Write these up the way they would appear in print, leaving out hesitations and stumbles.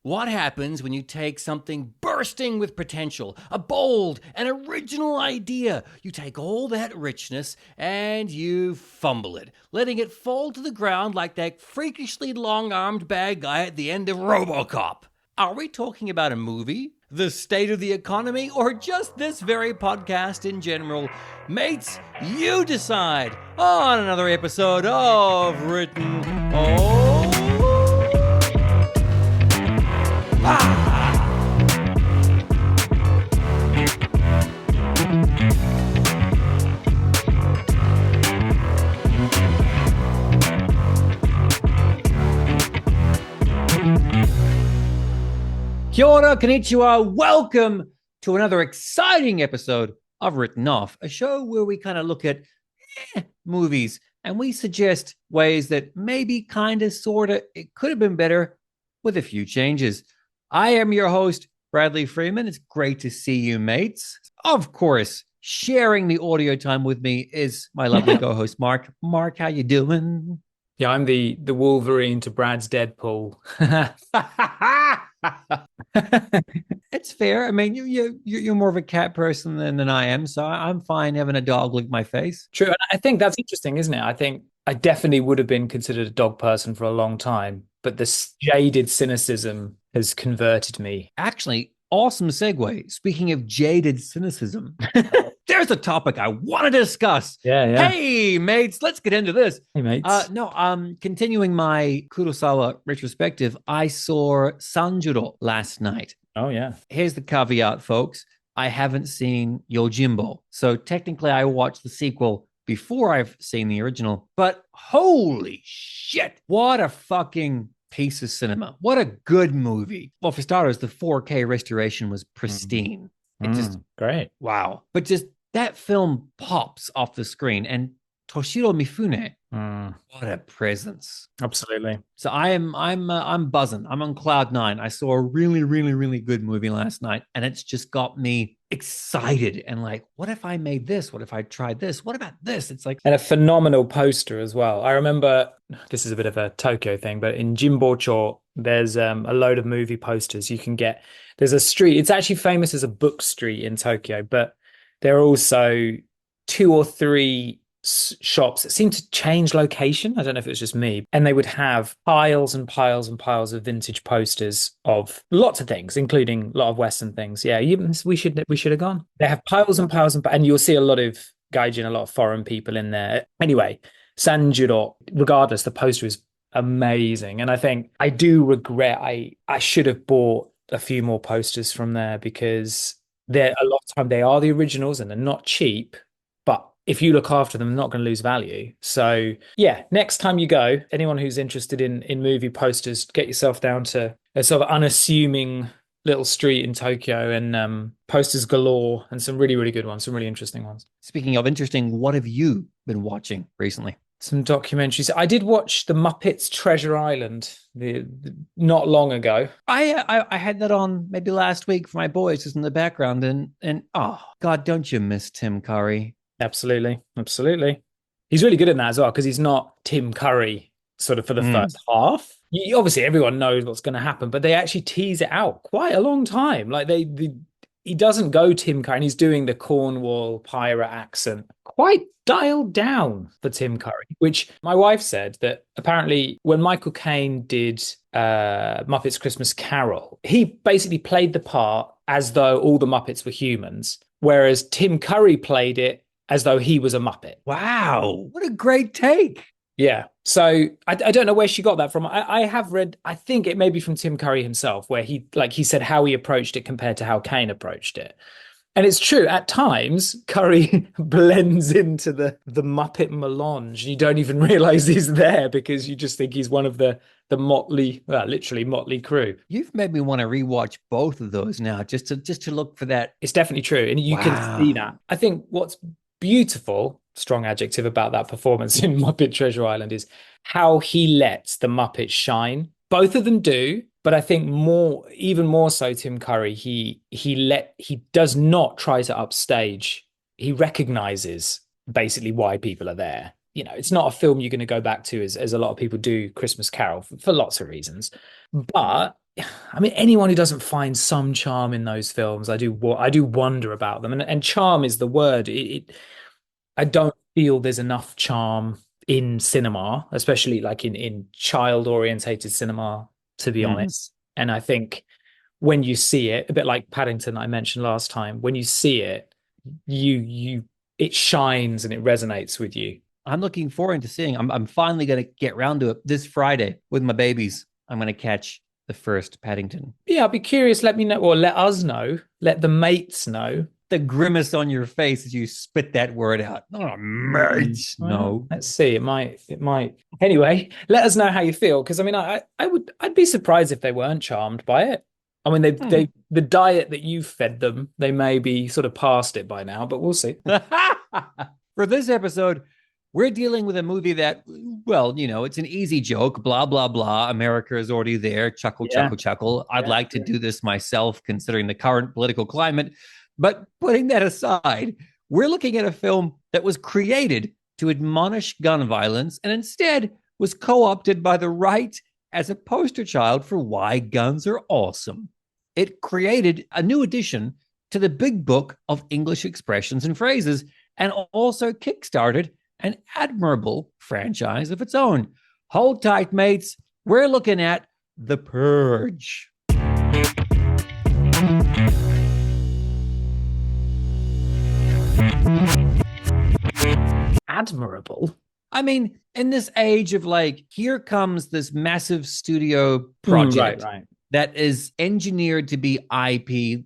What happens when you take something bursting with potential, a bold and original idea? You take all that richness and you fumble it, letting it fall to the ground like that freakishly long-armed bad guy at the end of RoboCop. Are we talking about a movie, the state of the economy, or just this very podcast in general? Mates, you decide on another episode of Written Kia ora, konnichiwa. Welcome to another exciting episode of Written Off, a show where we kind of look at movies and we suggest ways that maybe kind of, sort of, it could have been better with a few changes. I am your host, Bradley Freeman. It's great to see you, mates. Of course, sharing the audio time with me is my lovely co-host, Mark. Mark, how you doing? Yeah, I'm the Wolverine to Brad's Deadpool. It's fair. I mean, you're more of a cat person than I am, so I'm fine having a dog lick my face. True, and I think that's interesting, isn't it? I think I definitely would have been considered a dog person for a long time, but this jaded cynicism has converted me. Actually, awesome segue. Speaking of jaded cynicism, there's a topic I want to discuss. Yeah. Hey, mates, let's get into this. Hey, mates. Continuing my Kurosawa retrospective, I saw Sanjuro last night. Oh, yeah. Here's the caveat, folks. I haven't seen Yojimbo. So technically, I watched the sequel before I've seen the original. But holy shit, what a fucking piece of cinema. What a good movie. Well, for starters, the 4K restoration was pristine. It just, great. Wow. But just that film pops off the screen. And Toshiro Mifune, what a presence. Absolutely. So I'm buzzing. I'm on cloud nine. I saw a really, really, really good movie last night, and it's just got me excited and like, what if I made this? What if I tried this? What about this? It's like, and a phenomenal poster as well. I remember, this is a bit of a Tokyo thing, but in Jimbocho, there's a load of movie posters you can get. There's a street. It's actually famous as a book street in Tokyo, but there are also 2 or 3 shops that seem to change location. I don't know if it was just me. And they would have piles and piles and piles of vintage posters of lots of things, including a lot of Western things. Yeah, we should have gone. They have piles and piles and you'll see a lot of gaijin, a lot of foreign people in there. Anyway, Sanjuro, regardless, the poster is amazing. And I think I do regret I should have bought a few more posters from there, because they're a lot of time they are the originals and they're not cheap, but if you look after them, they're not going to lose value. So yeah, next time you go, anyone who's interested in movie posters, get yourself down to a sort of unassuming little street in Tokyo, and posters galore, and some really, really good ones, some really interesting ones. Speaking of interesting, what have you been watching recently? Some documentaries. I did watch The Muppets Treasure Island not long ago. I had that on maybe last week for my boys, just in the background, and oh God, don't you miss Tim Curry? Absolutely. He's really good in that as well, because he's not Tim Curry sort of for the first half. Obviously, everyone knows what's going to happen, but they actually tease it out quite a long time. Like he doesn't go Tim Curry, and he's doing the Cornwall pirate accent quite dialed down for Tim Curry, which my wife said that apparently when Michael Caine did Muppets Christmas Carol, he basically played the part as though all the Muppets were humans, whereas Tim Curry played it as though he was a Muppet. Wow, what a great take. Yeah. So I don't know where she got that from. I have read, I think it may be from Tim Curry himself, where he said how he approached it compared to how Caine approached it. And it's true, at times, Curry blends into the Muppet melange. You don't even realize he's there, because you just think he's one of the motley, literally motley crew. You've made me want to rewatch both of those now, just to look for that. It's definitely true. And you can see that. I think what's beautiful, strong adjective, about that performance in Muppet Treasure Island is how he lets the Muppets shine. Both of them do, but I think even more so Tim Curry, he does not try to upstage. He recognizes basically why people are there. You know, it's not a film you're going to go back to as a lot of people do Christmas Carol for lots of reasons. But I mean, anyone who doesn't find some charm in those films, I do wonder about them. And charm is the word. I don't feel there's enough charm in cinema, especially like in child orientated cinema, to be Mhm. honest. And I think when you see it, a bit like Paddington that I mentioned last time, when you see it, you it shines and it resonates with you. I'm looking forward to seeing. I'm finally going to get round to it this Friday with my babies. I'm going to catch the first Paddington. Yeah, I'll be curious. Let me know, or let us know, let the mates know. The grimace on your face as you spit that word out. Oh, mate. Well, No. let's see. It might. Anyway, let us know how you feel, because I mean, I'd be surprised if they weren't charmed by it. I mean, Hmm. the diet that you fed them, they may be sort of past it by now, but we'll see. For this episode, we're dealing with a movie that, well, it's an easy joke. Blah, blah, blah. America is already there. Chuckle, Yeah, chuckle, chuckle. I'd yeah, like to do this myself, considering the current political climate. But putting that aside, we're looking at a film that was created to admonish gun violence and instead was co opted by the right as a poster child for why guns are awesome. It created a new addition to the big book of English expressions and phrases and also kickstarted an admirable franchise of its own. Hold tight, mates. We're looking at The Purge. admirable. I mean, in this age of like, here comes this massive studio Right, project right. that is engineered to be IP,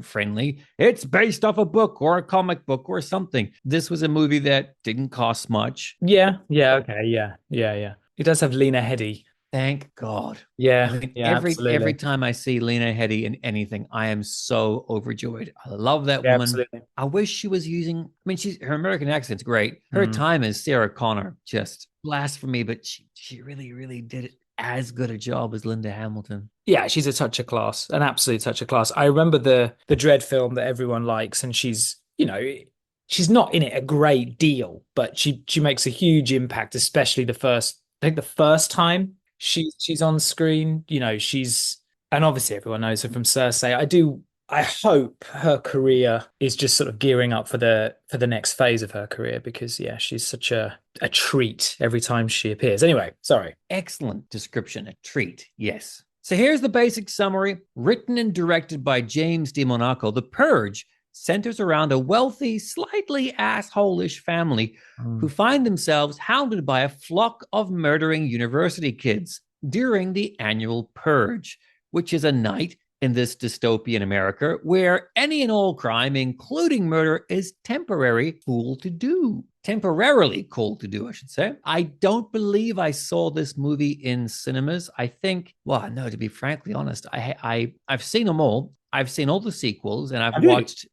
friendly. It's based off a book or a comic book or something. This was a movie that didn't cost much. Yeah, yeah, okay, yeah, yeah, yeah. It does have Lena Headey. Thank God. I Yeah, mean, yeah, every absolutely. time I see Lena Headey in anything, I am so overjoyed. I love that Yeah, woman. absolutely. I wish she was using. I mean, she's her American accent's great. Her Mm. time as Sarah Connor just blasphemy, but she really really did as good a job as Linda Hamilton. Yeah, she's a touch of class, an absolute touch of class. I remember the Dread film that everyone likes, and she's not in it a great deal, but she makes a huge impact, especially I think the first time she's on screen. And obviously everyone knows her from Cersei. I hope her career is just sort of gearing up for the next phase of her career, because yeah, she's such a treat every time she appears. Anyway, sorry. Excellent description, a treat. Yes. So here's the basic summary. Written and directed by James DiMonaco, The Purge centers around a wealthy, slightly assholish family who Mm. find themselves hounded by a flock of murdering university kids during the annual Purge, which is a night in this dystopian America where any and all crime, including murder, is temporarily cool to do. Temporarily cool to do, I should say. I don't believe I saw this movie in cinemas. I think, well, no, to be frankly honest, I've seen them all. I've seen all the sequels, and I've Have you? watched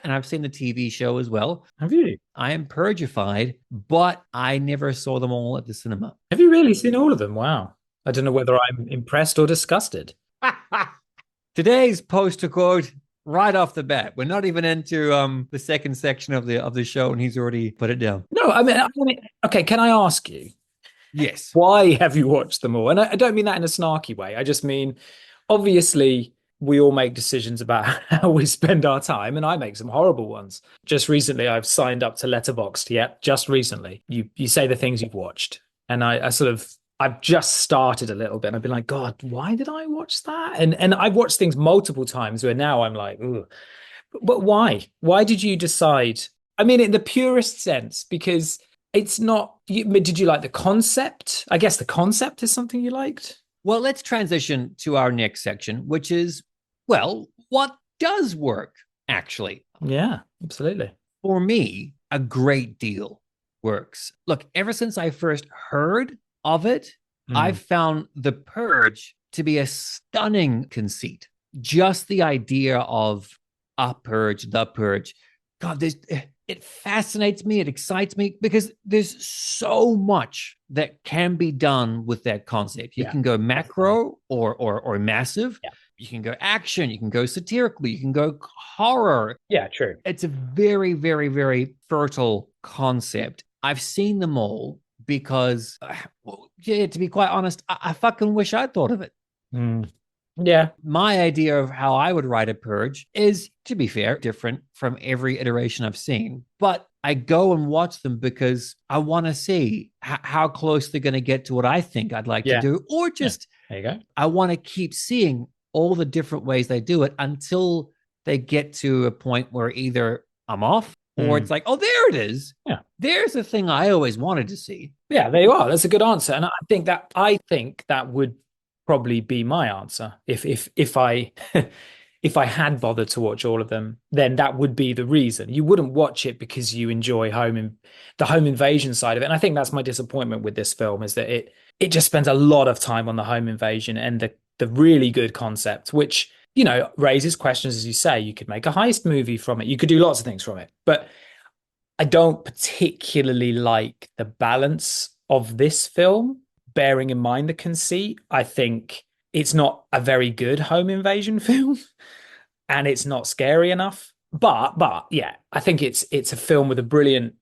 and I've seen the TV show as well. Have you? I am purgified, but I never saw them all at the cinema. Have you really seen all of them? Wow. I don't know whether I'm impressed or disgusted. Today's poster quote right off the bat. We're not even into the second section of the show, and he's already put it down. No, I mean, okay, can I ask you, Yes. why have you watched them all? And I don't mean that in a snarky way. I just mean, obviously, we all make decisions about how we spend our time, and I make some horrible ones. Just recently, I've signed up to Letterboxd. Yeah, just recently. You say the things you've watched, and I've just started a little bit, and I've been like, God, why did I watch that? And I've watched things multiple times where now I'm like, ooh. But why? Why did you decide? I mean, in the purest sense, because it's not. Did you like the concept? I guess the concept is something you liked. Well, let's transition to our next section, which is, well, what does work actually? Yeah, absolutely. For me, a great deal works. Look, ever since I first heard of it, I've Mm. found The Purge to be a stunning conceit. Just the idea of a purge, the purge. God, it fascinates me. It excites me because there's so much that can be done with that concept. You Yeah, can go definitely. macro or massive. Yeah. You can go action. You can go satirical. You can go horror. Yeah, true. It's a very, very, very fertile concept. I've seen them all because, well, yeah, to be quite honest, I fucking wish I'd thought of it. Mm. Yeah. My idea of how I would write a purge is, to be fair, different from every iteration I've seen. But I go and watch them because I want to see how close they're going to get to what I think I'd like to Yeah. do, or Yeah. just There you go. I want to keep seeing all the different ways they do it until they get to a point where either I'm off or it's like, oh, there it is. Yeah. There's the thing I always wanted to see. Yeah, there you are. That's a good answer. And I think that would probably be my answer. If I if I had bothered to watch all of them, then that would be the reason. You wouldn't watch it because you enjoy the home invasion side of it. And I think that's my disappointment with this film is that it just spends a lot of time on the home invasion and the really good concept, which, raises questions, as you say. You could make a heist movie from it. You could do lots of things from it. But I don't particularly like the balance of this film, bearing in mind the conceit. I think it's not a very good home invasion film and it's not scary enough. But yeah, I think it's a film with a brilliant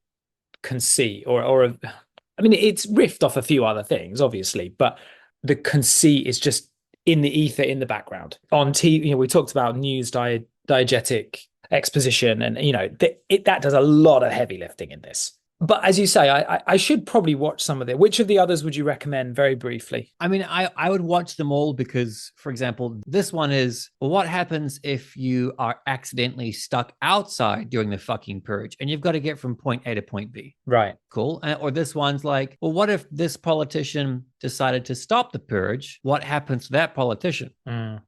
conceit I mean, it's riffed off a few other things, obviously, but the conceit is just in the ether in the background. On TV, we talked about diegetic exposition, and that does a lot of heavy lifting in this. But as you say, I should probably watch some of it. Which of the others would you recommend, very briefly? I mean, I would watch them all because, for example, this one is, well, what happens if you are accidentally stuck outside during the fucking purge and you've got to get from point A to point B? Right. Cool. Or this one's like, well, what if this politician decided to stop the purge? What happens to that politician? And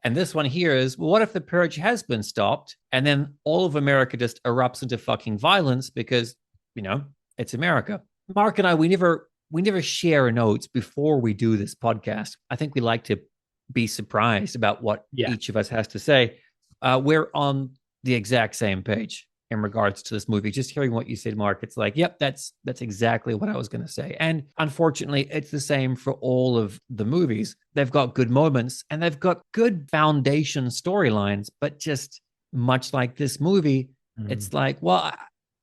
this one here is, well, what if the purge has been stopped and then all of America just erupts into fucking violence because, it's America. Mark and I, we never share notes before we do this podcast. I think we like to be surprised about what each of us has to say. We're on the exact same page in regards to this movie. Just hearing what you said, Mark, it's like, yep, that's exactly what I was going to say. And unfortunately, it's the same for all of the movies. They've got good moments and they've got good foundation storylines, but just much like this movie, it's like, well,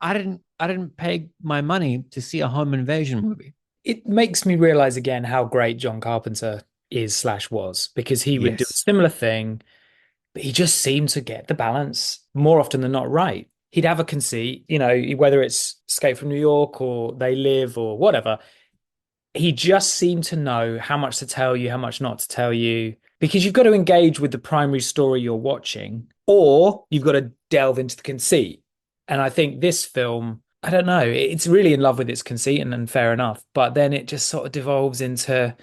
I didn't pay my money to see a home invasion movie. It makes me realize again how great John Carpenter is/was, because he would do a similar thing, but he just seemed to get the balance more often than not right. He'd have a conceit, whether it's Escape from New York or They Live or whatever. He just seemed to know how much to tell you, how much not to tell you, because you've got to engage with the primary story you're watching, or you've got to delve into the conceit. And I think this film, I don't know, it's really in love with its conceit, and fair enough. But then it just sort of devolves into...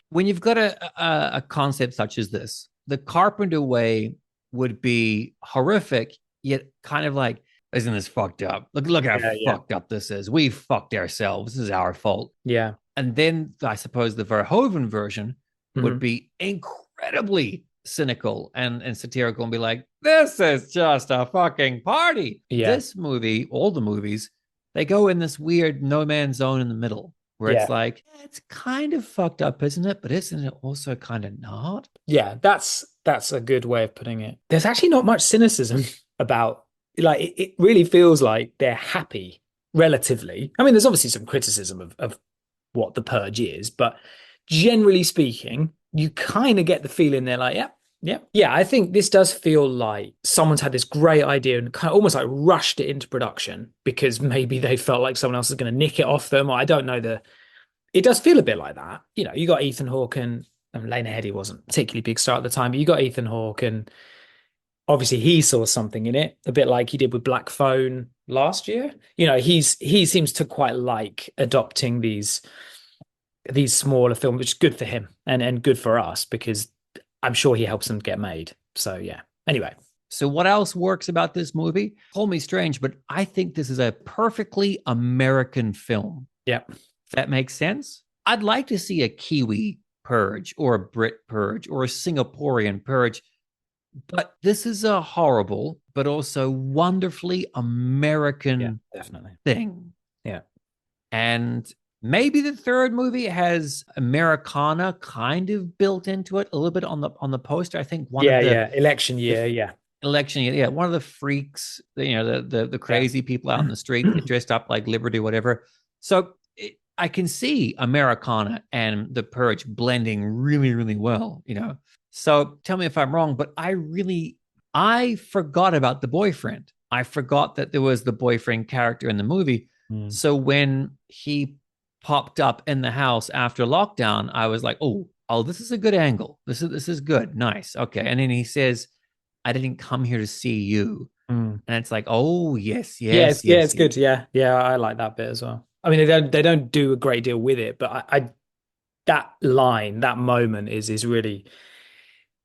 When you've got a concept such as this, the Carpenter way would be horrific, yet kind of like, isn't this fucked up? Look how fucked up this is. We fucked ourselves. This is our fault. Yeah. And then I suppose the Verhoeven version would be incredibly cynical and satirical and be like, this is just a fucking party. Yeah. This movie, all the movies, they go in this weird no man's zone in the middle where it's like, it's kind of fucked up, isn't it? But isn't it also kind of not? Yeah, that's a good way of putting it. There's actually not much cynicism about, like, it really feels like they're happy relatively. I mean, there's obviously some criticism of what the Purge is, but generally speaking, you kind of get the feeling they're like, yeah. I think this does feel like someone's had this great idea and kind of almost like rushed it into production because maybe they felt like someone else is going to nick it off them. Or I don't know. It does feel a bit like that. You got Ethan Hawke and Lena Headey wasn't a particularly big star at the time, but you got Ethan Hawke, and obviously he saw something in it, a bit like he did with Black Phone last year. He seems to quite like adopting these smaller films, which is good for him and good for us because I'm sure he helps them get made. So yeah. Anyway. So what else works about this movie? Call me strange, but I think this is a perfectly American film. Yeah. If that makes sense. I'd like to see a Kiwi Purge or a Brit Purge or a Singaporean Purge, but this is a horrible, but also wonderfully American definitely thing. Yeah. And maybe the third movie has Americana kind of built into it a little bit on the poster. I think one of the election year, election year, one of the freaks, the crazy people out in the street that dressed up like Liberty, whatever. So I can see Americana and the Purge blending really, really well, So tell me if I'm wrong, but I forgot about the boyfriend. I forgot that there was the boyfriend character in the movie. Mm. So when he popped up in the house after lockdown, I was like, oh, this is a good angle. This is good. Nice. Okay. And then he says, I didn't come here to see you. Mm. And it's like, oh, yes, Yeah, yes, yeah, yes, it's good. yes. Yeah, yeah, I like that bit as well. I mean, they don't do a great deal with it, but I that line, that moment is really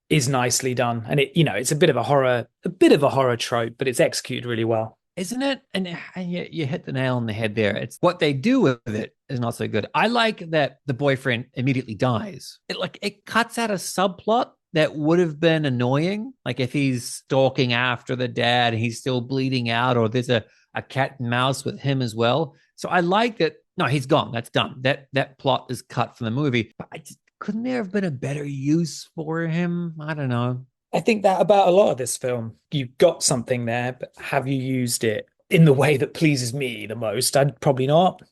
is nicely done, and it's a bit of a horror trope, but it's executed really well. Isn't it? And you hit the nail on the head there. It's what they do with it is not so good. I like that the boyfriend immediately dies. It cuts out a subplot that would have been annoying. Like if he's stalking after the dad and he's still bleeding out, or there's a cat and mouse with him as well. So I like that. No, he's gone. That's done. That plot is cut from the movie. But couldn't there have been a better use for him? I don't know. I think that about a lot of this film. You've got something there, but have you used it in the way that pleases me the most? I'd probably not.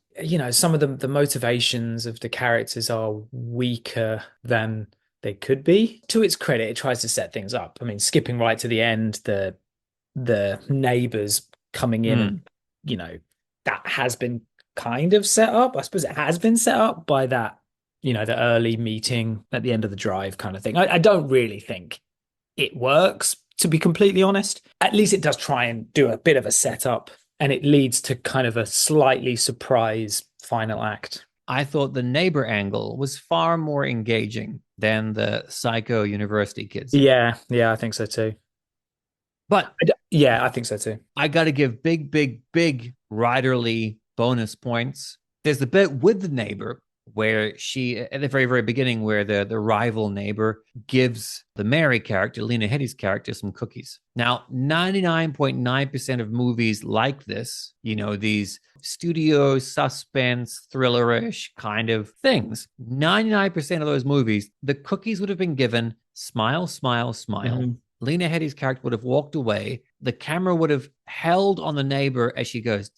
Some of the motivations of the characters are weaker than they could be. To its credit, it tries to set things up. I mean, skipping right to the end, the neighbors coming in and, that has been kind of set up. I suppose it has been set up by that, the early meeting at the end of the drive kind of thing. I don't really think it works, to be completely honest. At least it does try and do a bit of a setup, and it leads to kind of a slightly surprise final act. I thought the neighbor angle was far more engaging than the psycho university kids. Yeah, yeah, I think so too. But yeah, I think so too. I got to give big, big, big riderly bonus points. There's the bit with the neighbor where she, at the very, very beginning, where the rival neighbor gives the Mary character, Lena Headey's character, some cookies. Now, 99.9% of movies like this, these studio suspense, thrillerish kind of things, 99% of those movies, the cookies would have been given, smile, smile, smile. Mm-hmm. Lena Headey's character would have walked away. The camera would have held on the neighbor as she goes,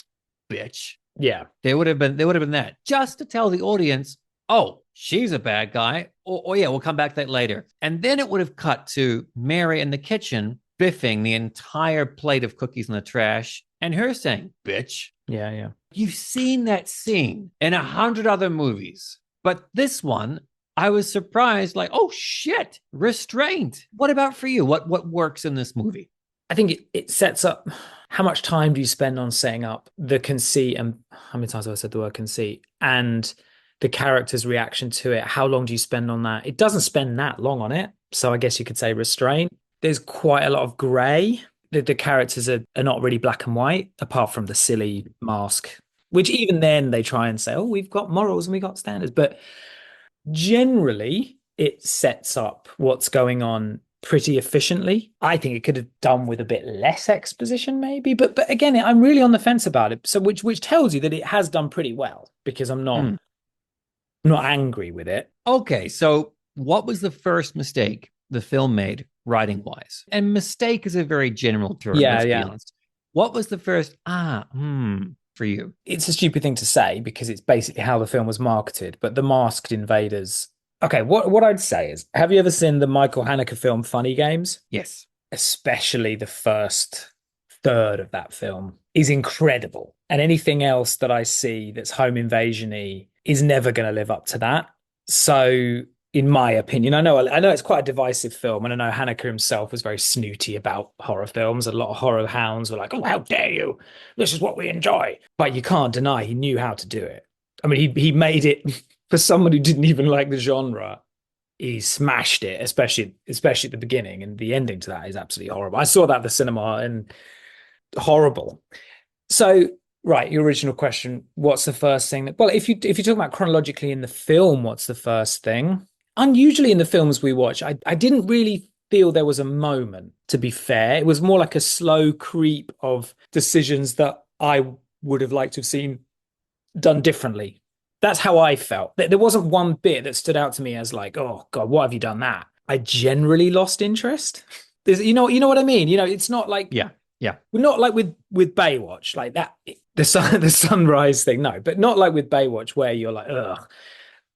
bitch. Yeah. There would have been that, just to tell the audience, oh, she's a bad guy. Or yeah, we'll come back to that later. And then it would have cut to Mary in the kitchen, biffing the entire plate of cookies in the trash, and her saying, bitch. Yeah, yeah. You've seen that scene in 100 other movies. But this one, I was surprised, like, oh shit, restraint. What about for you? What works in this movie? I think it sets up, how much time do you spend on setting up the conceit, and how many times have I said the word conceit, and the character's reaction to it? How long do you spend on that? It doesn't spend that long on it. So I guess you could say restraint. There's quite a lot of gray. The characters are not really black and white, apart from the silly mask, which even then they try and say, oh, we've got morals and we've got standards. But generally, it sets up what's going on pretty efficiently. I think it could have done with a bit less exposition, maybe. But again, I'm really on the fence about it. So which tells you that it has done pretty well, because I'm not angry with it. Okay, so what was the first mistake the film made writing wise? And mistake is a very general term. Yeah, yeah. What was the first for you? It's a stupid thing to say because it's basically how the film was marketed. But the masked invaders. Okay, what I'd say is, have you ever seen the Michael Haneke film Funny Games? Yes. Especially the first third of that film is incredible. And anything else that I see that's home invasion-y is never going to live up to that. So, in my opinion, I know it's quite a divisive film, and I know Haneke himself was very snooty about horror films. A lot of horror hounds were like, oh, how dare you? This is what we enjoy. But you can't deny he knew how to do it. I mean, he made it... For someone who didn't even like the genre, he smashed it, especially at the beginning, and the ending to that is absolutely horrible. I saw that at the cinema and horrible. So, right, your original question, what's the first thing well, if you talk about chronologically in the film, what's the first thing? Unusually in the films we watch, I didn't really feel there was a moment, to be fair. It was more like a slow creep of decisions that I would have liked to have seen done differently. That's how I felt. There wasn't one bit that stood out to me as like, oh God, what have you done that? I generally lost interest. You know what I mean? It's not like, yeah. We're not like with Baywatch like that. the sunrise thing. No, but not like with Baywatch where you're like, ugh.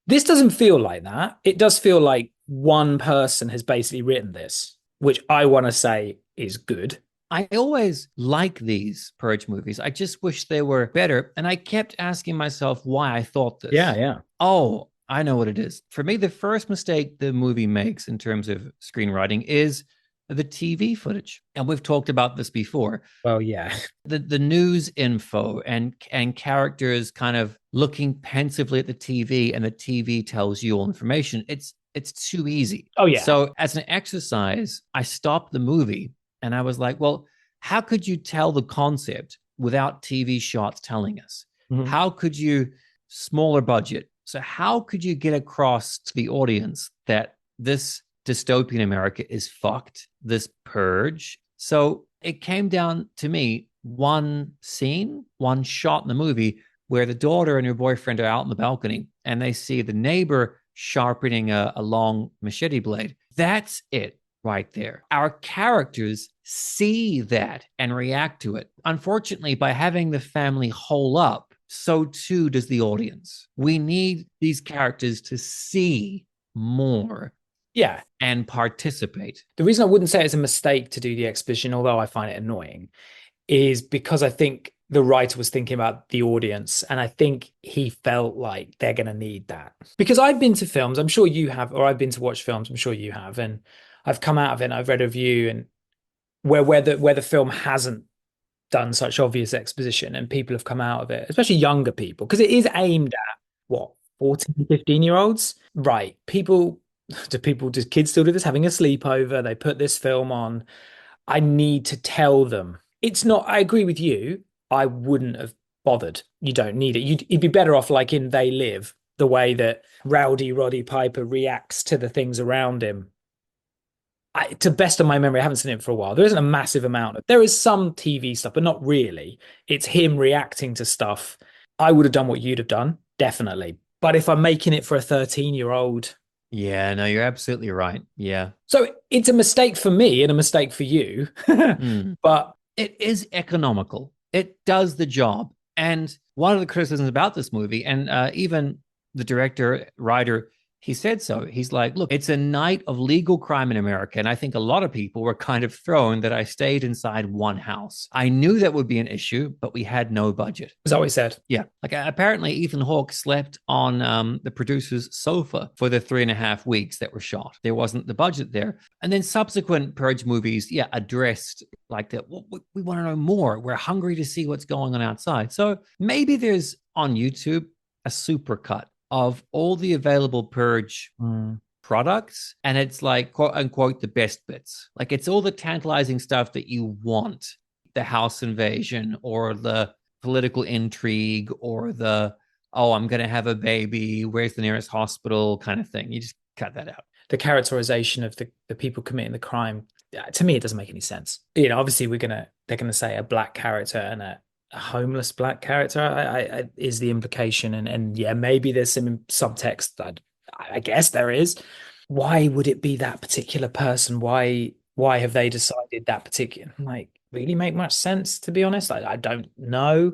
This doesn't feel like that. It does feel like one person has basically written this, which I want to say is good. I always like these Purge movies. I just wish they were better. And I kept asking myself why I thought this. Yeah. Oh, I know what it is. For me, the first mistake the movie makes in terms of screenwriting is the TV footage. And we've talked about this before. Well, yeah. The news info and characters kind of looking pensively at the TV, and the TV tells you all information. It's too easy. Oh, yeah. So as an exercise, I stopped the movie and I was like, well, how could you tell the concept without TV shots telling us? Mhm. How could you, smaller budget? So how could you get across to the audience that this dystopian America is fucked, this purge? So it came down to me one scene, one shot in the movie where the daughter and her boyfriend are out on the balcony and they see the neighbor sharpening a long machete blade. That's it right there. Our characters see that and react to it. Unfortunately, by having the family hole up, so too does the audience. We need these characters to see more. Yeah. And participate. The reason I wouldn't say it's a mistake to do the exposition, although I find it annoying, is because I think the writer was thinking about the audience, and I think he felt like they're going to need that. Because I've been to films, I'm sure you have, or I've been to watch films, I'm sure you have, and I've come out of it and I've read a review and where the film hasn't done such obvious exposition and people have come out of it, especially younger people, because it is aimed at what, 14, 15-year-olds? Right. Do kids still do this? Having a sleepover, they put this film on. I need to tell them. It's not, I agree with you. I wouldn't have bothered. You don't need it. You'd be better off like in They Live, the way that Rowdy Roddy Piper reacts to the things around him. To best of my memory, I haven't seen it for a while. There isn't a massive amount there is some TV stuff, but not really. It's him reacting to stuff. I would have done what you'd have done, definitely. But if I'm making it for a 13-year-old. Yeah, no, you're absolutely right. Yeah. So it's a mistake for me and a mistake for you. But it is economical. It does the job. And one of the criticisms about this movie, and even the director, writer, he said so. He's like, look, it's a night of legal crime in America. And I think a lot of people were kind of thrown that I stayed inside one house. I knew that would be an issue, but we had no budget. Is that what he said? Yeah. Like apparently Ethan Hawke slept on the producer's sofa for the 3.5 weeks that were shot. There wasn't the budget there. And then subsequent Purge movies, yeah, addressed like that. Well, we want to know more. We're hungry to see what's going on outside. So maybe there's on YouTube a supercut of all the available Purge products. And it's like, quote unquote, the best bits. Like it's all the tantalizing stuff that you want. The house invasion or the political intrigue or the, oh, I'm going to have a baby. Where's the nearest hospital kind of thing. You just cut that out. The characterization of the people committing the crime, to me, it doesn't make any sense. You know, obviously they're going to say a black character and a homeless black character I is the implication, and yeah, maybe there's some subtext that I guess there is. Why would it be that particular person? Why have they decided that particular, like, really make much sense, to be honest? I don't know.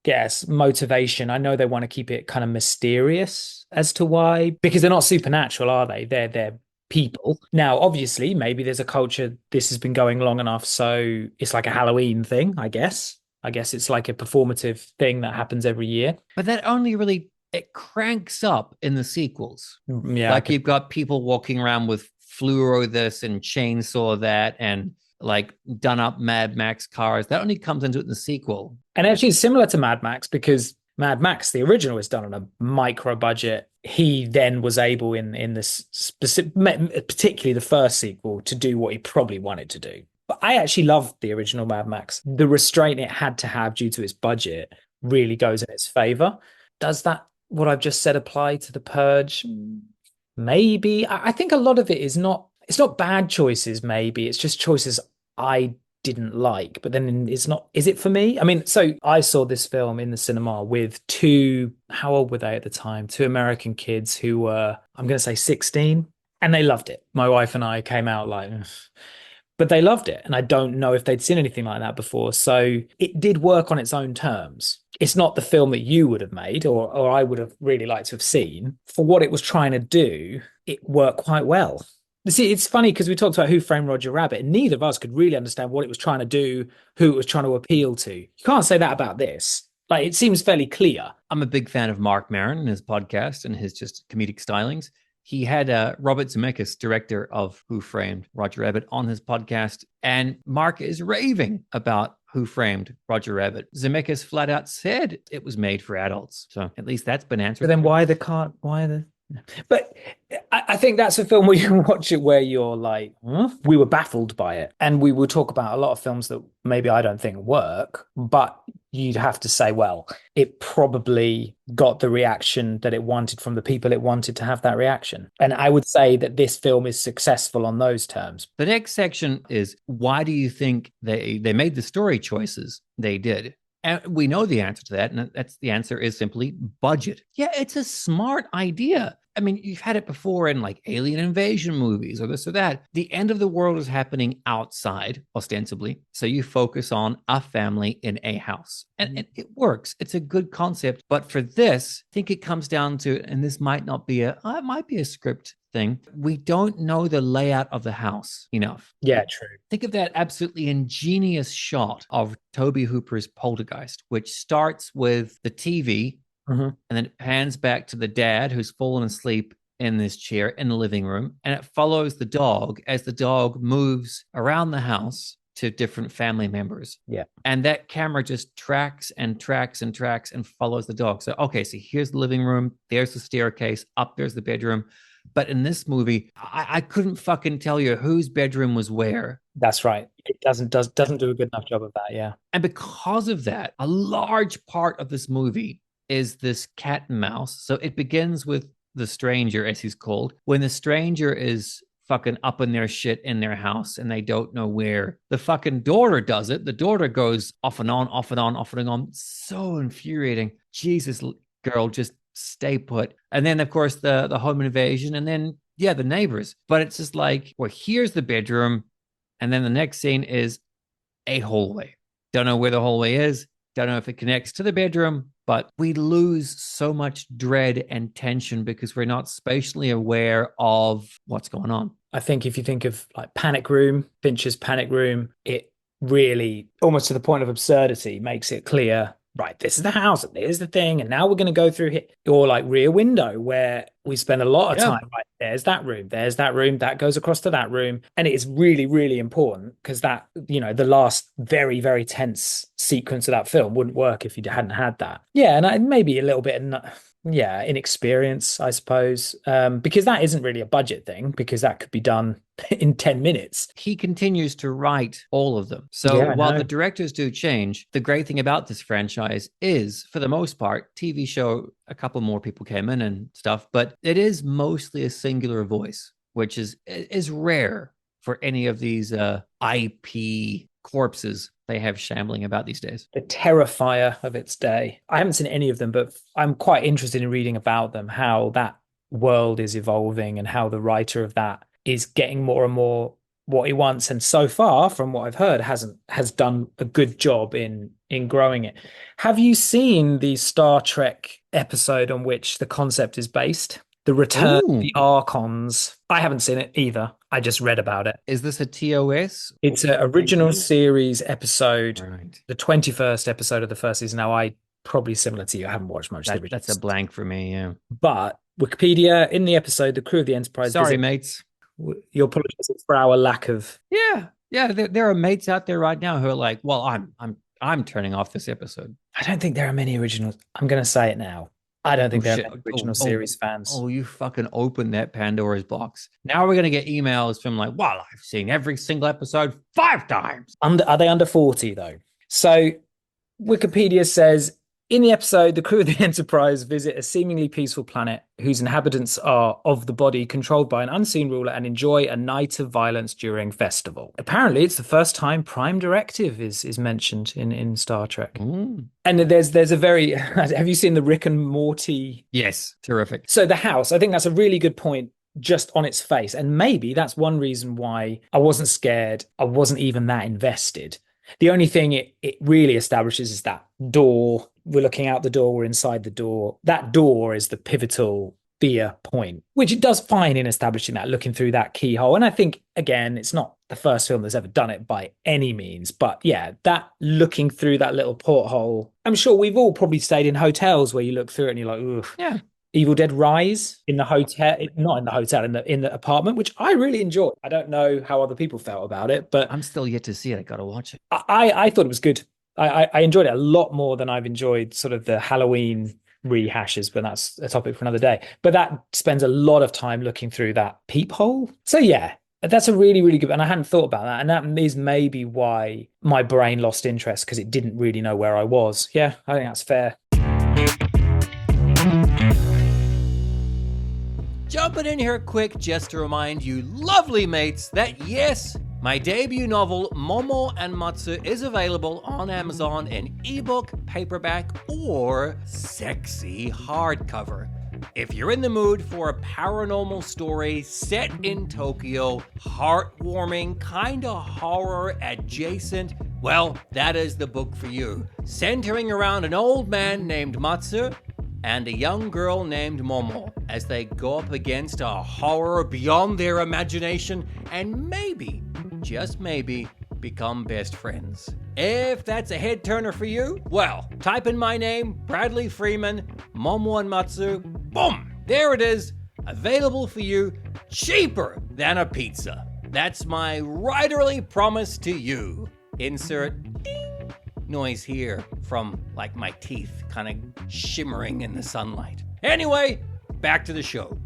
Yes, motivation. I know they want to keep it kind of mysterious as to why, because they're not supernatural, are they? They're people. Now, obviously, maybe there's a culture, this has been going long enough, so it's like a Halloween thing, I guess. I guess it's like a performative thing that happens every year. But that only really, it cranks up in the sequels. Yeah. Like you've got people walking around with fluoro this and chainsaw that and like done up Mad Max cars. That only comes into it in the sequel. And actually it's similar to Mad Max because Mad Max, the original, was done on a micro budget. He then was able in this specific, particularly the first sequel, to do what he probably wanted to do. But I actually loved the original Mad Max. The restraint it had to have due to its budget really goes in its favor. Does that, what I've just said, apply to The Purge? Maybe. I think a lot of it is not, it's not bad choices, maybe. It's just choices I didn't like. But then it's not, is it for me? I mean, so I saw this film in the cinema with two, how old were they at the time? Two American kids who were, I'm going to say 16, and they loved it. My wife and I came out like, but they loved it. And I don't know if they'd seen anything like that before. So it did work on its own terms. It's not the film that you would have made or I would have really liked to have seen. For what it was trying to do, it worked quite well. See, it's funny because we talked about Who Framed Roger Rabbit, and neither of us could really understand what it was trying to do, who it was trying to appeal to. You can't say that about this. Like, it seems fairly clear. I'm a big fan of Mark Maron and his podcast and his just comedic stylings. He had Robert Zemeckis, director of Who Framed Roger Rabbit, on his podcast, and Mark is raving about Who Framed Roger Rabbit. Zemeckis flat out said it was made for adults, so at least that's been answered. But then why the? But I think that's a film where you watch it where you're like, huh? We were baffled by it. And we will talk about a lot of films that maybe I don't think work, but you'd have to say, well, it probably got the reaction that it wanted from the people it wanted to have that reaction. And I would say that this film is successful on those terms. The next section is, why do you think they made the story choices they did? And we know the answer to that. And that's the answer is simply budget. Yeah, it's a smart idea. I mean, you've had it before in like alien invasion movies or this or that. The end of the world is happening outside, ostensibly. So you focus on a family in a house. And it works. It's a good concept. But for this, I think it comes down to, and this might not be it might be a script thing. We don't know the layout of the house enough. Yeah, true. Think of that absolutely ingenious shot of Toby Hooper's Poltergeist, which starts with the TV and then it pans back to the dad who's fallen asleep in this chair in the living room. And it follows the dog as the dog moves around the house to different family members. Yeah. And that camera just tracks and tracks and tracks and follows the dog. So, okay, so here's the living room. There's the staircase. Up there's the bedroom. But in this movie, I couldn't fucking tell you whose bedroom was where. That's right. It doesn't do a good enough job of that, yeah. And because of that, a large part of this movie is this cat and mouse. So it begins with the stranger, as he's called, when the stranger is fucking up in their shit in their house and they don't know where. The fucking daughter does it. The daughter goes off and on, off and on, off and on. So infuriating. Jesus, girl, just stay put. And then, of course, the home invasion, and then, yeah, the neighbors. But it's just like, well, here's the bedroom. And then the next scene is a hallway. Don't know where the hallway is. Don't know if it connects to the bedroom, but we lose so much dread and tension because we're not spatially aware of what's going on. I think if you think of like Panic Room, Fincher's Panic Room, it really, almost to the point of absurdity, makes it clear, right, this is the house and there's the thing, and now we're going to go through here. Or like Rear Window, where we spend a lot of time, right, there's that room, that goes across to that room. And it is really, really important because that, you know, the last very, very tense sequence of that film wouldn't work if you hadn't had that. Yeah, and maybe a little bit inexperience, I suppose, because that isn't really a budget thing, because that could be done in 10 minutes. He continues to write all of them. So while the directors do change, the great thing about this franchise is, for the most part, TV show, a couple more people came in and stuff, but it is mostly a singular voice, which is rare for any of these IP corpses they have shambling about these days. The Terrifier of its day. I haven't seen any of them, but I'm quite interested in reading about them, how that world is evolving and how the writer of that is getting more and more what he wants. And so far, from what I've heard, has done a good job in growing it. Have you seen the Star Trek episode on which the concept is based? The Return of the Archons. I haven't seen it either. I just read about it. Is this a TOS? It's an original series episode, right. The 21st episode of the first season. Now, I probably similar to you. I haven't watched much. That's a blank for me, yeah. But Wikipedia, in the episode, the crew of the Enterprise. Sorry, mates. Your apologies for our lack of. Yeah. There are mates out there right now who are like, well, I'm turning off this episode. I don't think there are many originals. I'm going to say it now. I don't think they're original series fans. Oh, you fucking opened that Pandora's box. Now we're going to get emails from like, well, I've seen every single episode 5 times. Are they under 40 though? So Wikipedia says, in the episode, the crew of the Enterprise visit a seemingly peaceful planet whose inhabitants are of the body controlled by an unseen ruler and enjoy a night of violence during festival. Apparently, it's the first time Prime Directive is mentioned in Star Trek. Mm. And there's a very... Have you seen the Rick and Morty? Yes, terrific. So the house, I think that's a really good point just on its face. And maybe that's one reason why I wasn't scared. I wasn't even that invested. The only thing it really establishes is that door. We're looking out the door, we're inside the door. That door is the pivotal fear point, which it does fine in establishing that, looking through that keyhole. And I think, again, it's not the first film that's ever done it by any means. But yeah, that looking through that little porthole, I'm sure we've all probably stayed in hotels where you look through it and you're like, ugh. Yeah. Evil Dead Rise in the hotel, not in the hotel, in the apartment, which I really enjoyed. I don't know how other people felt about it, but I'm still yet to see it. I gotta watch it. I thought it was good. I enjoyed it a lot more than I've enjoyed sort of the Halloween rehashes, but that's a topic for another day. But that spends a lot of time looking through that peephole. So yeah, that's a really, really good, and I hadn't thought about that. And that is maybe why my brain lost interest, because it didn't really know where I was. Yeah, I think that's fair. Jumping in here quick just to remind you lovely mates that yes, my debut novel, Momo and Matsu, is available on Amazon in ebook, paperback, or sexy hardcover. If you're in the mood for a paranormal story set in Tokyo, heartwarming, kinda horror adjacent, well, that is the book for you. Centering around an old man named Matsu and a young girl named Momo as they go up against a horror beyond their imagination and maybe, just maybe, become best friends. If that's a head turner for you, well, type in my name, Bradley Freeman, Momo and Matsu, boom, there it is, available for you, cheaper than a pizza. That's my writerly promise to you. Insert ding noise here from like my teeth kind of shimmering in the sunlight. Anyway, back to the show.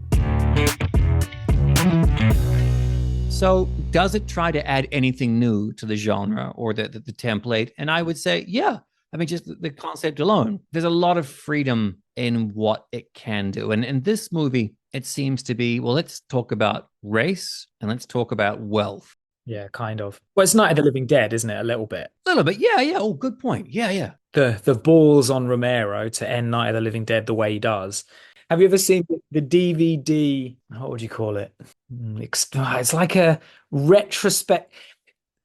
So does it try to add anything new to the genre or the template? And I would say, yeah. I mean, just the concept alone, there's a lot of freedom in what it can do. And in this movie, it seems to be, well, let's talk about race and let's talk about wealth. Yeah, kind of. Well, it's Night of the Living Dead, isn't it? A little bit. A little bit. Yeah. Oh, good point. Yeah. The balls on Romero to end Night of the Living Dead the way he does. Have you ever seen the DVD? What would you call it? It's like a retrospect.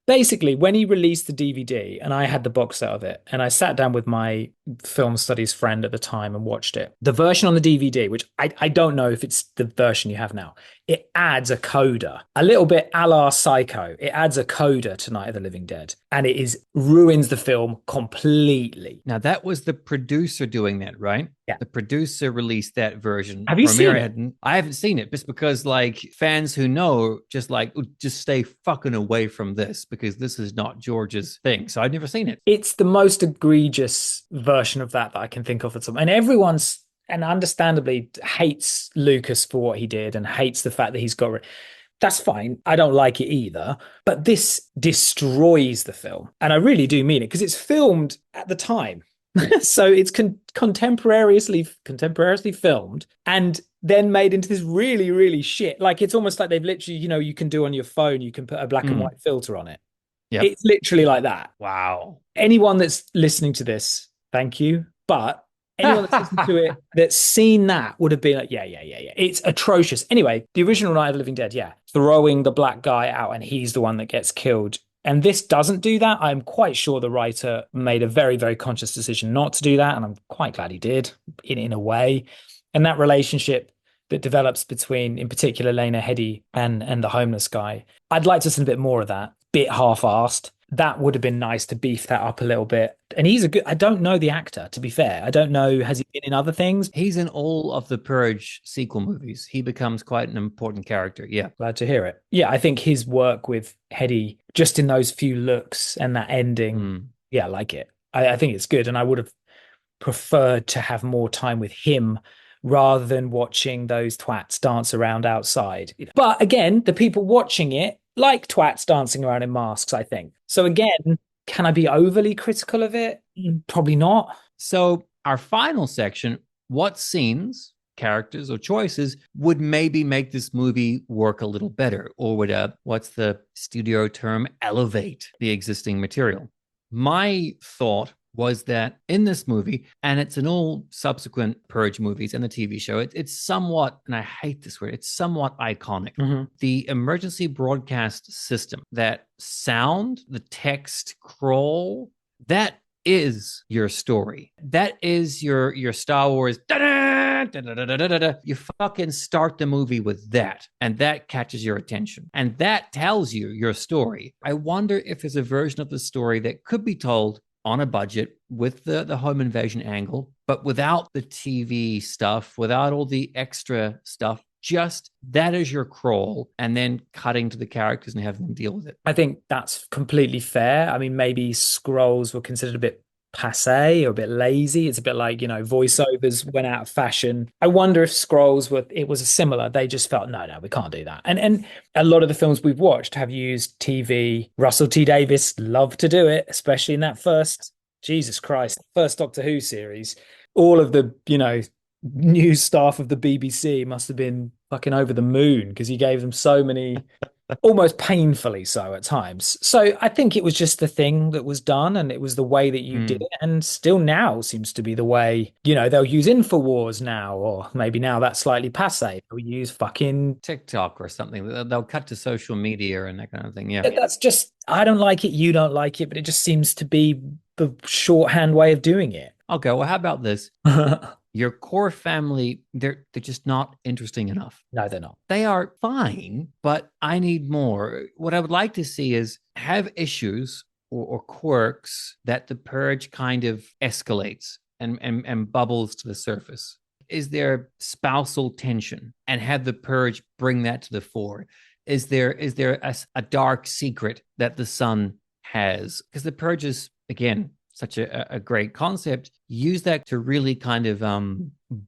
Basically, when he released the DVD, and I had the box set of it, and I sat down with my film studies friend at the time and watched it. The version on the DVD, which I don't know if it's the version you have now, it adds a coda, a little bit a la Psycho. It adds a coda to Night of the Living Dead, and it ruins the film completely. Now, that was the producer doing that, right? Yeah. The producer released that version. Have you seen it? I haven't seen it just because like fans who know just stay fucking away from this because this is not George's thing. So I've never seen it. It's the most egregious version of that I can think of at some. And everyone's, and understandably, hates Lucas for what he did and hates the fact that he's got That's fine. I don't like it either. But this destroys the film. And I really do mean it because it's filmed at the time. So it's contemporaneously filmed and then made into this really, really shit. Like it's almost like they've literally, you can do on your phone, you can put a black and white filter on it. Yep. It's literally like that. Wow. Anyone that's listening to this, thank you. But anyone that's listened to it that's seen that would have been like, yeah. It's atrocious. Anyway, the original Night of the Living Dead, throwing the black guy out and he's the one that gets killed. And this doesn't do that. I'm quite sure the writer made a very, very conscious decision not to do that. And I'm quite glad he did in a way. And that relationship that develops between, in particular, Lena, Headey and the homeless guy, I'd like to see a bit more of that. Bit half-assed. That would have been nice to beef that up a little bit. And I don't know the actor, to be fair. I don't know, has he been in other things? He's in all of the Purge sequel movies. He becomes quite an important character. Yeah. Glad to hear it. Yeah, I think his work with Headey, just in those few looks and that ending, I like it. I think it's good. And I would have preferred to have more time with him rather than watching those twats dance around outside. But again, the people watching it like twats dancing around in masks, I think. So again, can I be overly critical of it? Probably not. So our final section, what scenes, characters, or choices would maybe make this movie work a little better, or would, what's the studio term, elevate the existing material? My thought was that in this movie, and it's in all subsequent Purge movies and the TV show, it's somewhat, and I hate this word, it's somewhat iconic. The emergency broadcast system, that sound, the text crawl, that is your story. That is your Star Wars. You fucking start the movie with that, and that catches your attention, and that tells you your story. I wonder if there's a version of the story that could be told on a budget with the home invasion angle, but without the TV stuff, without all the extra stuff. Just that is your crawl, and then cutting to the characters and having them deal with it. I think that's completely fair. I mean, maybe scrolls were considered a bit passe or a bit lazy. It's a bit like, voiceovers went out of fashion. I wonder if scrolls it was similar. They just felt, no, we can't do that. And a lot of the films we've watched have used TV. Russell T Davies loved to do it, especially in that first Doctor Who series. All of the, news staff of the BBC must have been fucking over the moon because he gave them so many, almost painfully so at times. So I think it was just the thing that was done, and it was the way that you did it, and still now seems to be the way. They'll use InfoWars now, or maybe now that's slightly passe. They'll use fucking TikTok or something. They'll cut to social media and that kind of thing. Yeah, that's just, I don't like it, you don't like it, but it just seems to be the shorthand way of doing it. Okay, well, how about this? Your core family, they're just not interesting enough. No, they're not. They are fine, but I need more. What I would like to see is have issues or quirks that the Purge kind of escalates and bubbles to the surface. Is there spousal tension, and have the Purge bring that to the fore? Is there a dark secret that the son has? Because the Purge is, again, such a great concept. Use that to really kind of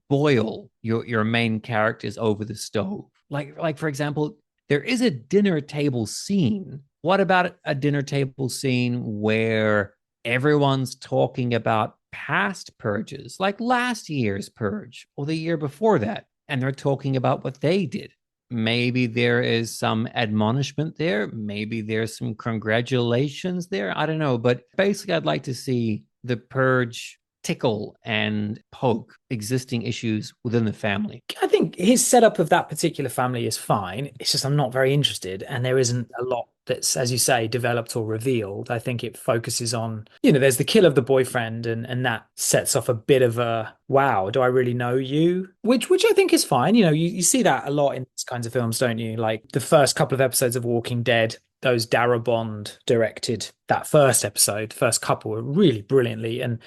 boil your main characters over the stove. Like for example, there is a dinner table scene. What about a dinner table scene where everyone's talking about past purges, like last year's purge or the year before that, and they're talking about what they did? Maybe there is some admonishment there. Maybe there's some congratulations there. I don't know. But basically, I'd like to see the Purge tickle and poke existing issues within the family. I think his setup of that particular family is fine. It's just I'm not very interested, and there isn't a lot that's, as you say, developed or revealed. I think it focuses on, there's the kill of the boyfriend, and that sets off a bit of a, wow, do I really know you? Which I think is fine. You see that a lot in these kinds of films, don't you? Like the first couple of episodes of Walking Dead, those Darabont directed that first couple were really brilliantly, and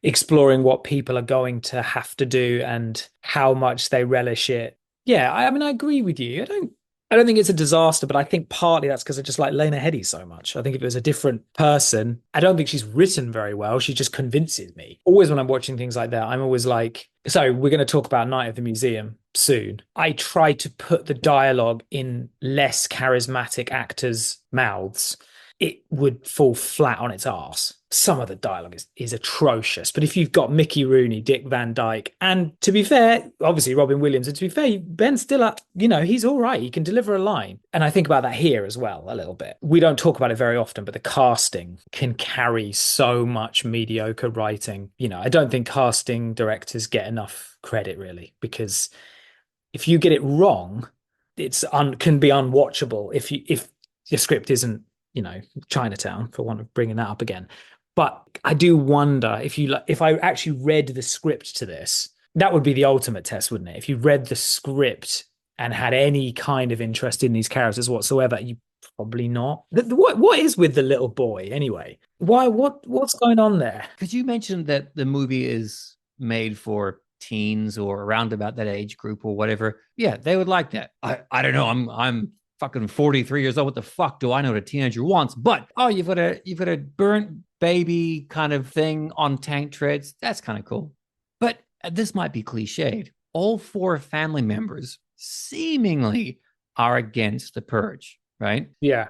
exploring what people are going to have to do and how much they relish it. Yeah, I mean, I agree with you. I don't think it's a disaster, but I think partly that's because I just like Lena Headey so much. I think if it was a different person, I don't think she's written very well. She just convinces me. Always when I'm watching things like that, I'm always like, so we're going to talk about Night of the Museum soon. I try to put the dialogue in less charismatic actors' mouths. It would fall flat on its arse. Some of the dialogue is atrocious. But if you've got Mickey Rooney, Dick Van Dyke, and to be fair, obviously Robin Williams, and to be fair, Ben Stiller, he's all right. He can deliver a line. And I think about that here as well a little bit. We don't talk about it very often, but the casting can carry so much mediocre writing. I don't think casting directors get enough credit, really, because if you get it wrong, can be unwatchable if your script isn't, Chinatown, for want of bringing that up again. But I do wonder if I actually read the script to this, that would be the ultimate test, wouldn't it? If you read the script and had any kind of interest in these characters whatsoever, you probably not. What is with the little boy anyway? Why? What's going on there? Because you mentioned that the movie is made for teens or around about that age group or whatever. Yeah, they would like that. I don't know. I'm fucking 43 years old. What the fuck do I know what a teenager wants? But you've got a burnt baby kind of thing on tank treads. That's kind of cool. But this might be cliched. All four family members seemingly are against the Purge, right? Yeah.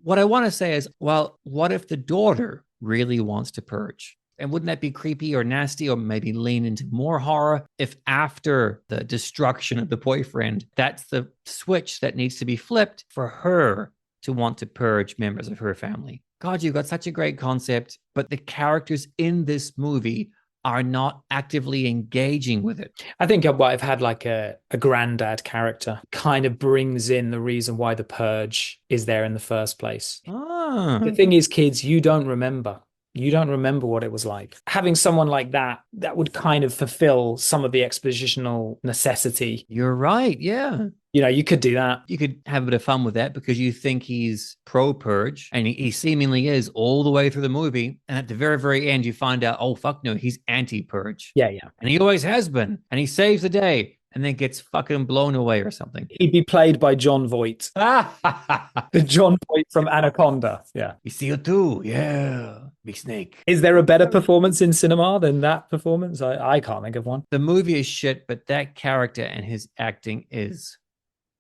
What I want to say is, well, what if the daughter really wants to purge? And wouldn't that be creepy or nasty, or maybe lean into more horror if after the destruction of the boyfriend, that's the switch that needs to be flipped for her to want to purge members of her family? God, you've got such a great concept, but the characters in this movie are not actively engaging with it. I think what I've had like a granddad character kind of brings in the reason why the purge is there in the first place. The Ah, thing is, kids, you don't remember. You don't remember what it was like. Having someone like that, that would kind of fulfill some of the expositional necessity. you're right. Yeah. You could do that. You could have a bit of fun with that because you think he's pro purge and he seemingly is all the way through the movie. And at the very, very end, you find out, oh, fuck no, he's anti purge. Yeah, yeah. And he always has been. And he saves the day and then gets fucking blown away or something. He'd be played by John Voight, the John Voight from Anaconda. Yeah. You see it too. Yeah. Big snake. Is there a better performance in cinema than that performance? I can't think of one. The movie is shit, but that character and his acting is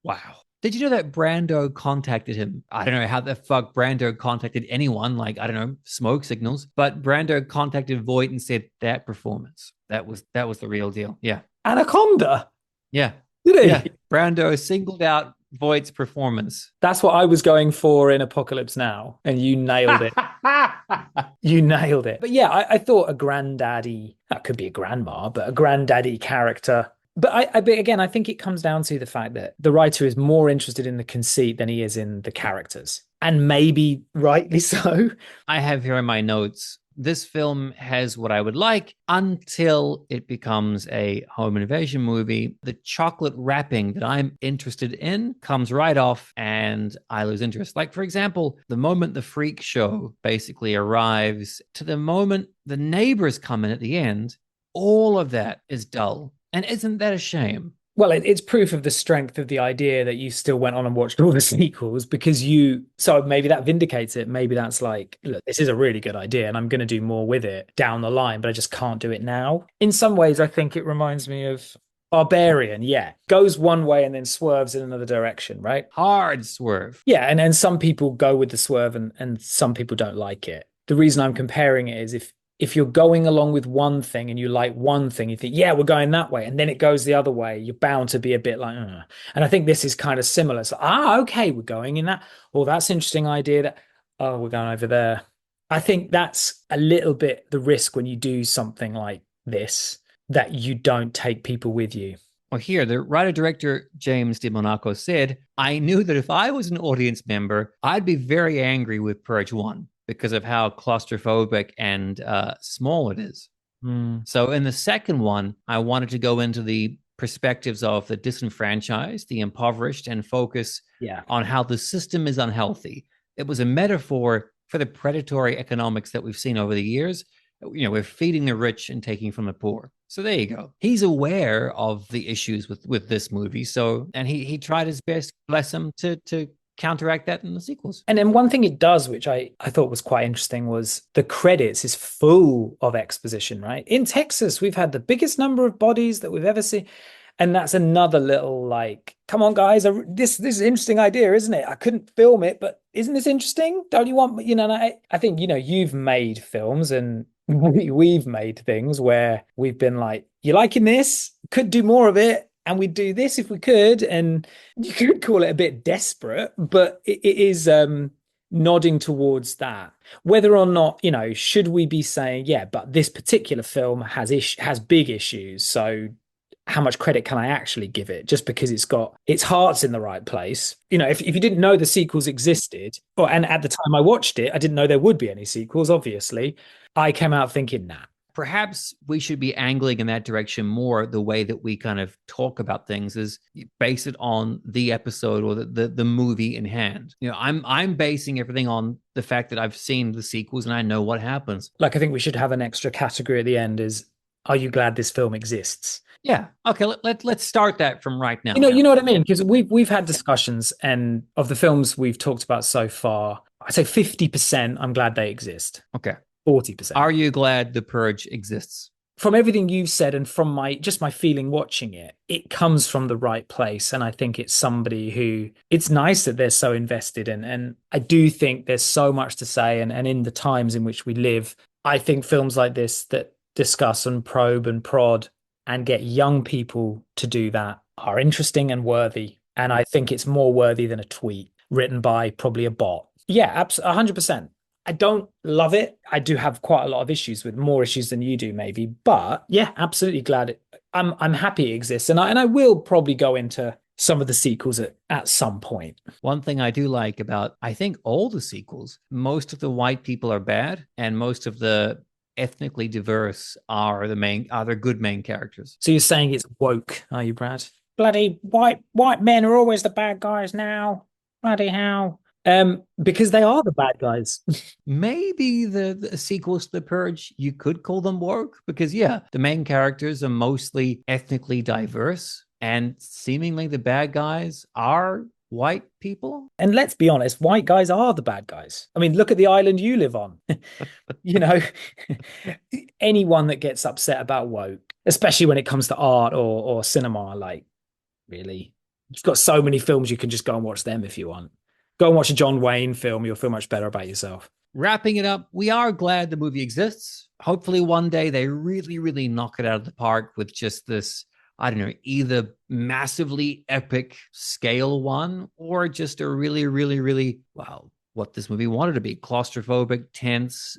wow. Did you know that Brando contacted him? I don't know how the fuck Brando contacted anyone, like, I don't know, smoke signals, but Brando contacted Voight and said that performance, that was the real deal. Yeah. Anaconda? Yeah. Did he? Yeah. Brando singled out Voight's performance. That's what I was going for in Apocalypse Now, and you nailed it. You nailed it. But yeah, I thought a granddaddy, that could be a grandma, but a granddaddy character. But but again, I think it comes down to the fact that the writer is more interested in the conceit than he is in the characters. And maybe rightly so. I have here in my notes, this film has what I would like until it becomes a home invasion movie. The chocolate wrapping that I'm interested in comes right off and I lose interest. Like, for example, the moment the freak show basically arrives to the moment the neighbors come in at the end, all of that is dull. And isn't that a shame? Well, it's proof of the strength of the idea that you still went on and watched all the sequels because so maybe that vindicates it. Maybe that's like, look, this is a really good idea and I'm going to do more with it down the line, but I just can't do it now. In some ways, I think it reminds me of Barbarian. Yeah. Goes one way and then swerves in another direction, right? Hard swerve. Yeah. And some people go with the swerve and some people don't like it. The reason I'm comparing it is if you're going along with one thing and you like one thing, you think, yeah, we're going that way. And then it goes the other way. You're bound to be a bit like, Ugh. And I think this is kind of similar. So, okay, we're going in that. Oh, that's an interesting idea that, oh, we're going over there. I think that's a little bit the risk when you do something like this, that you don't take people with you. Well, here, the writer-director James DiMonaco said, I knew that if I was an audience member, I'd be very angry with Purge 1. Because of how claustrophobic and small it is. So in the second one, I wanted to go into the perspectives of the disenfranchised, the impoverished, and focus on how the system is unhealthy. It was a metaphor for the predatory economics that we've seen over the years. We're feeding the rich and taking from the poor. So there you go. He's aware of the issues with this movie. So, and he tried his best, bless him, to counteract that in the sequels. And then one thing it does, which I thought was quite interesting, was the credits is full of exposition, right? In Texas, we've had the biggest number of bodies that we've ever seen. And that's another little like, come on, guys, this is an interesting idea, isn't it? I couldn't film it, but isn't this interesting? Don't you want, I think, you've made films and we've made things where we've been like, you liking this? Could do more of it. And we'd do this if we could. And you could call it a bit desperate, but it is nodding towards that. Whether or not, should we be saying, yeah, but this particular film has big issues. So how much credit can I actually give it just because it's got its heart's in the right place? If you didn't know the sequels existed, and at the time I watched it, I didn't know there would be any sequels, obviously. I came out thinking that. Perhaps we should be angling in that direction more. The way that we kind of talk about things is base it on the episode or the movie in hand. I'm basing everything on the fact that I've seen the sequels and I know what happens. Like, I think we should have an extra category at the end is, are you glad this film exists? Yeah. Okay. Let's start that from right now. You know what I mean? Because we've had discussions, and of the films we've talked about so far, I'd say 50%, I'm glad they exist. Okay. 40%. Are you glad The Purge exists? From everything you've said and from my feeling watching it, it comes from the right place. And I think it's somebody who, it's nice that they're so invested in. And I do think there's so much to say. And in the times in which we live, I think films like this that discuss and probe and prod and get young people to do that are interesting and worthy. And I think it's more worthy than a tweet written by probably a bot. Yeah, 100%. I don't love it. I do have quite a lot of issues with more issues than you do, maybe. But yeah, absolutely glad I'm happy it exists. And I will probably go into some of the sequels at some point. One thing I do like about, I think, all the sequels, most of the white people are bad, and most of the ethnically diverse are the good main characters. So you're saying it's woke, are you, Brad? Bloody white men are always the bad guys now. Bloody hell. Because they are the bad guys. Maybe the sequels to The Purge, you could call them woke, because yeah, the main characters are mostly ethnically diverse, and seemingly the bad guys are white people. And let's be honest, white guys are the bad guys. I mean, look at the island you live on. You know, anyone that gets upset about woke, especially when it comes to art or cinema, like, really, you've got so many films, you can just go and watch them if you want. Go and watch a John Wayne film. You'll feel much better about yourself. Wrapping it up, we are glad the movie exists. Hopefully one day they really, really knock it out of the park with just this, I don't know, either massively epic scale one or just a really, really, really, well, what this movie wanted to be, claustrophobic, tense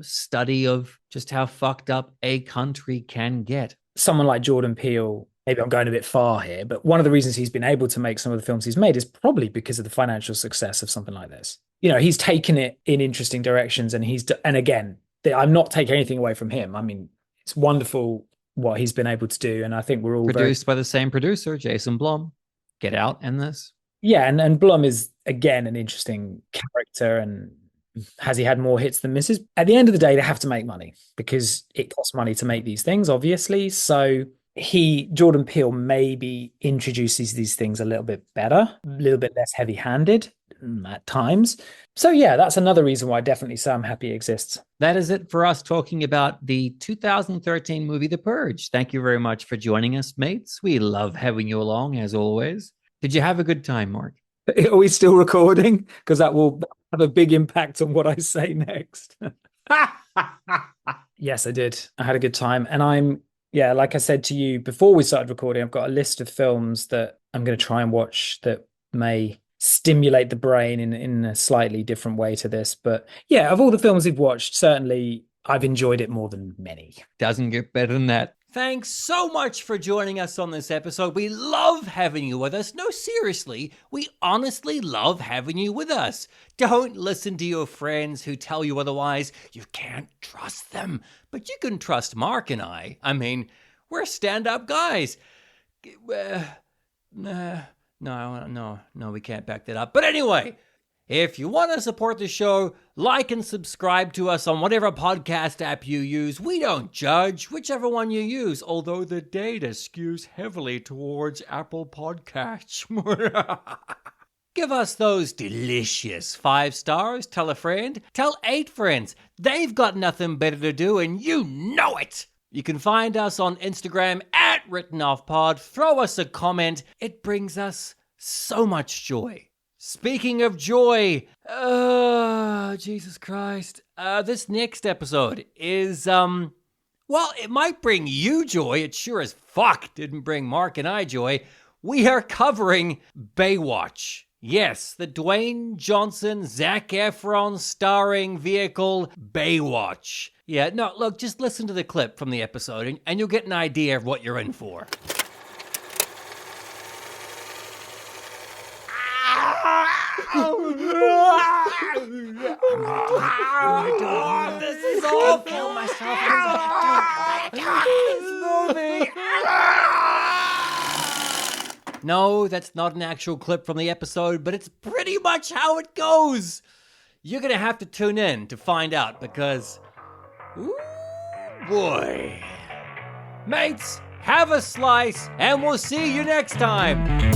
study of just how fucked up a country can get. Someone like Jordan Peele, maybe I'm going a bit far here, but one of the reasons he's been able to make some of the films he's made is probably because of the financial success of something like this. You know, he's taken it in interesting directions, and and again, I'm not taking anything away from him. I mean, it's wonderful what he's been able to do, and I think we're all produced by the same producer, Jason Blum. Get Out and this. Yeah, and Blum is again an interesting character, and has he had more hits than misses? At the end of the day, they have to make money because it costs money to make these things, obviously. So Jordan Peele maybe introduces these things a little bit better, a little bit less heavy-handed at times. So yeah, that's another reason why I definitely say I'm happy it exists. That is it for us talking about the 2013 movie, The Purge. Thank you very much for joining us, mates. We love having you along, as always. Did you have a good time, Mark? Are we still recording? Because that will have a big impact on what I say next. Yes, I did. I had a good time. And yeah, like I said to you before we started recording, I've got a list of films that I'm going to try and watch that may stimulate the brain in a slightly different way to this. But yeah, of all the films we've watched, certainly I've enjoyed it more than many. Doesn't get better than that. Thanks so much for joining us on this episode. We love having you with us. No, seriously, we honestly love having you with us. Don't listen to your friends who tell you otherwise. You can't trust them. But you can trust Mark and I. I mean, we're stand-up guys. No, we can't back that up. But anyway, if you want to support the show, like and subscribe to us on whatever podcast app you use. We don't judge, whichever one you use, although the data skews heavily towards Apple Podcasts. Give us those delicious 5 stars. Tell a friend. Tell 8 friends. They've got nothing better to do, and you know it. You can find us on Instagram at WrittenOffPod. Throw us a comment. It brings us so much joy. Speaking of joy, Jesus Christ, this next episode is, well, it might bring you joy. It sure as fuck didn't bring Mark and I joy. We are covering Baywatch. Yes, the Dwayne Johnson, Zac Efron starring vehicle Baywatch. Yeah, no, look, just listen to the clip from the episode and you'll get an idea of what you're in for. This is awful. No, that's not an actual clip from the episode, but it's pretty much how it goes. You're gonna have to tune in to find out because, ooh, boy. Mates, have a slice, and we'll see you next time.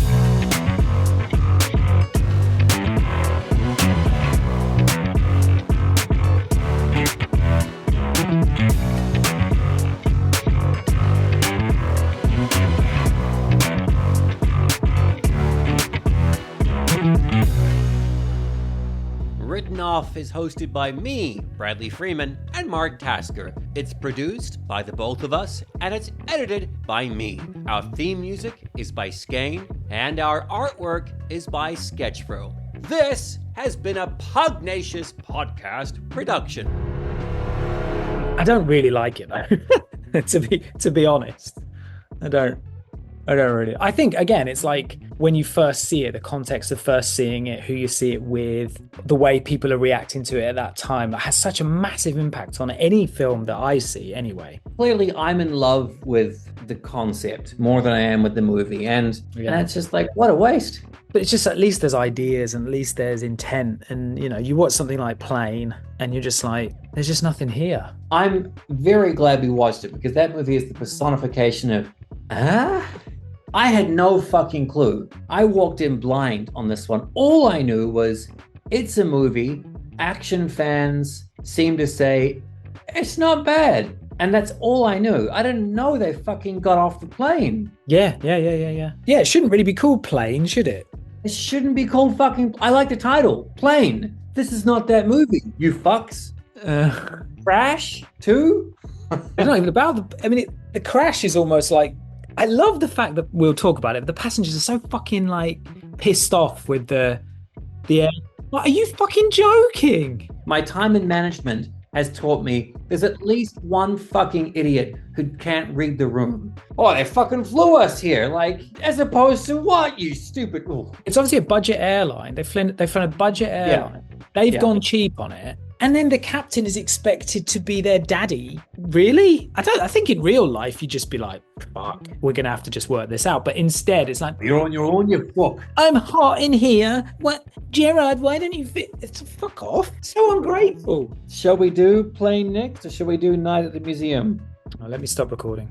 Written Off is hosted by me, Bradley Freeman, and Mark Tasker. It's produced by the both of us, and it's edited by me. Our theme music is by Skane, and our artwork is by Sketchfro. This has been a Pugnacious podcast production. I don't really like it though. to be honest, I don't really. I think again, it's like when you first see it, the context of first seeing it, who you see it with, the way people are reacting to it at that time, that has such a massive impact on any film that I see. Anyway, Clearly, I'm in love with the concept more than I am with the movie, and it's just like, what a waste. But it's just, at least there's ideas and at least there's intent. And, you know, you watch something like Plane and you're just like, there's just nothing here. I'm very glad we watched it, because that movie is the personification of, I had no fucking clue. I walked in blind on this one. All I knew was it's a movie. Action fans seem to say it's not bad. And that's all I knew. I didn't know they fucking got off the plane. Yeah. Yeah, it shouldn't really be called Plane, should it? It shouldn't be called fucking... I like the title. Plane. This is not that movie. You fucks. Crash 2? It's not even about the crash is almost like... I love the fact that we'll talk about it, but the passengers are so fucking like pissed off with the air. What, are you fucking joking? My time in management has taught me there's at least one fucking idiot who can't read the room. Oh, they fucking flew us here. Like, as opposed to what, you stupid... Ooh. It's obviously a budget airline. They've flown a budget airline. Yeah. They've gone cheap on it. And then the captain is expected to be their daddy. Really? I think in real life, you'd just be like, fuck, we're going to have to just work this out. But instead, it's like, you're on your own, you fuck. I'm hot in here. What? Gerard, why don't you fit? It's fuck off. So ungrateful. Shall we do Plane next, or shall we do Night at the Museum? Oh, let me stop recording.